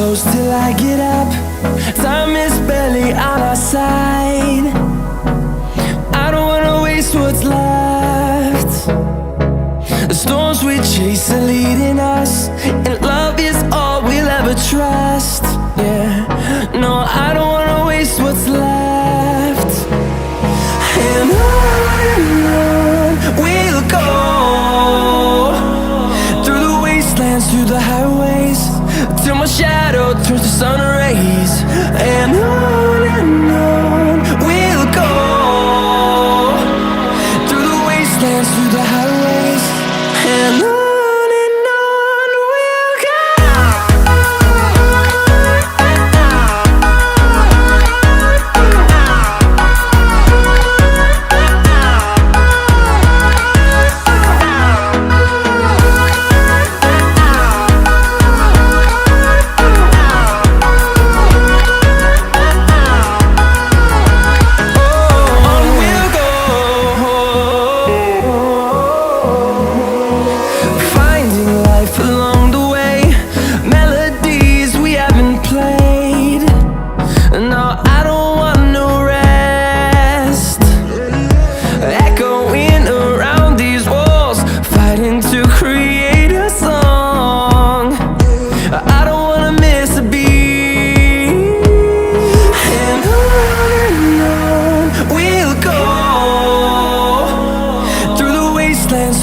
close till I get up. Time is barely on our side. I don't wanna waste what's left. The storms we chase are leading us, and love is all we'll ever trust. Yeah, no, I don't wanna waste what's left. And on we'll go, through the wastelands, through the highways, till my shadow turns to sun rays. And on we'll go, through the wastelands, through the highways, and on we'll go.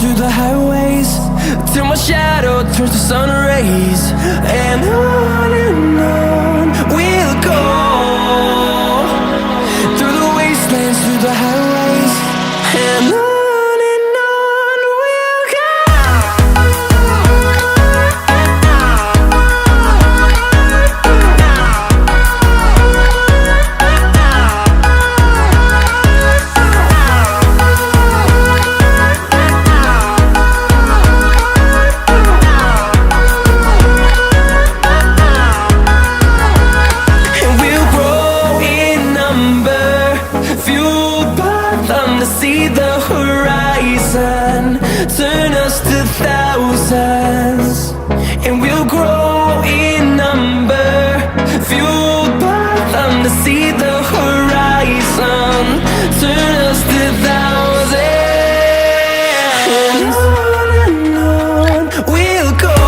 Through the highways, till my shadow turns to sun rays. And on we'll go, through the wastelands, through the highways, and on we'll go. See the horizon turn us to thousands, and we'll grow in number, fueled by them to see the horizon turn us to thousands. And on we'll go,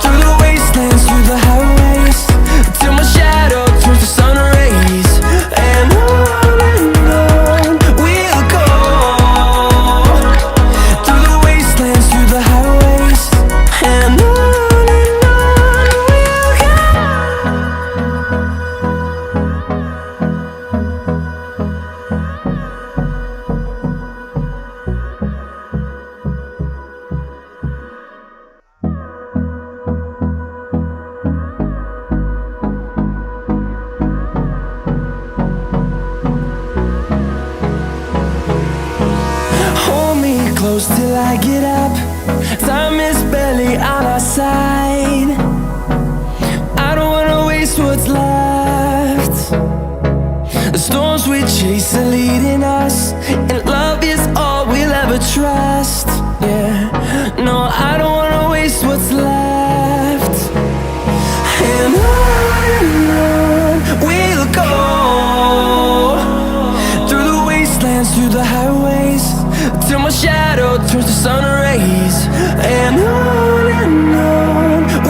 through the wastelands, through the highways, till my shadow turns to sun rays. And close till I get up. Time is barely on our side. I don't wanna waste what's left. The storms we chase are leading us, and love is all we'll ever trust. Yeah, no, I don't wanna waste what's left. And on we'll go, through the wastelands, through the highways, till my shadow turns to sun rays. And on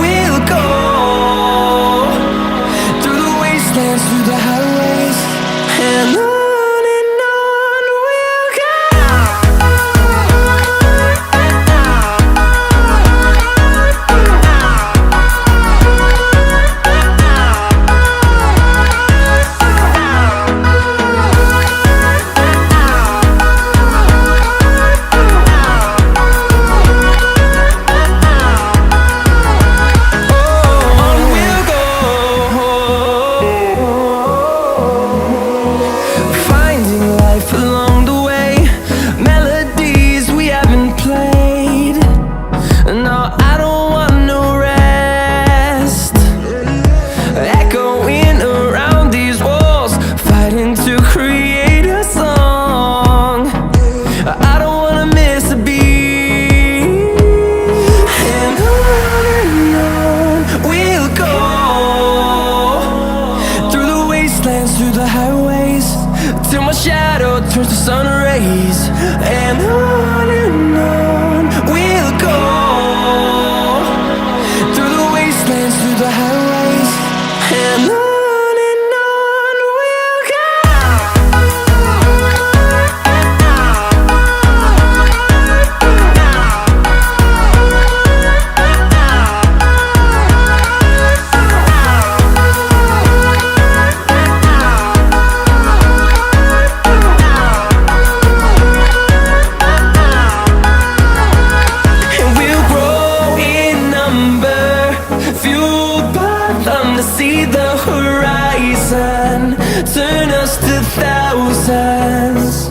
we'll go, through the wastelands, through the highways, and on we'll go. wastelands, through the highways, till my shadow turns to sun rays. And on we'll go, through the wastelands, through the highways, and on we'll go. See the horizon turn us to thousands,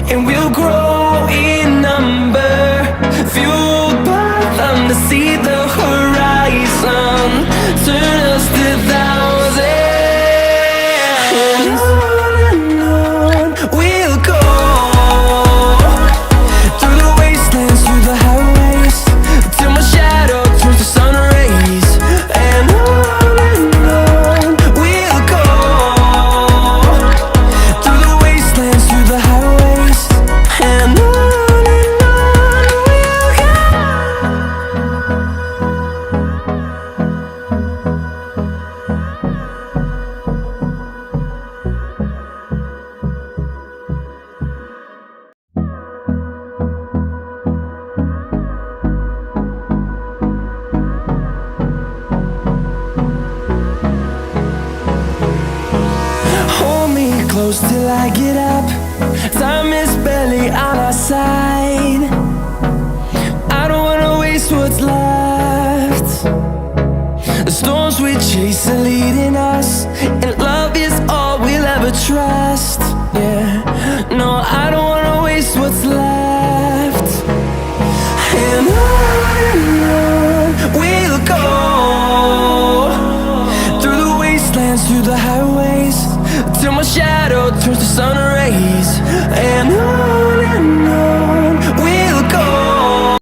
and we'll grow in number, fueled by them to see the horizon turn us to thousands. And on we'll go, through the wastelands, through the highways, till my shadow turns to sun rays. And close till I get up. Time is barely on our side. I don't wanna waste what's left. The storms we chase are leading us, and love is all we'll ever trust. Yeah, no, I don't wanna waste what's left. And on we'll go, through the wastelands, through the highways, till my shadow turns to sun rays. And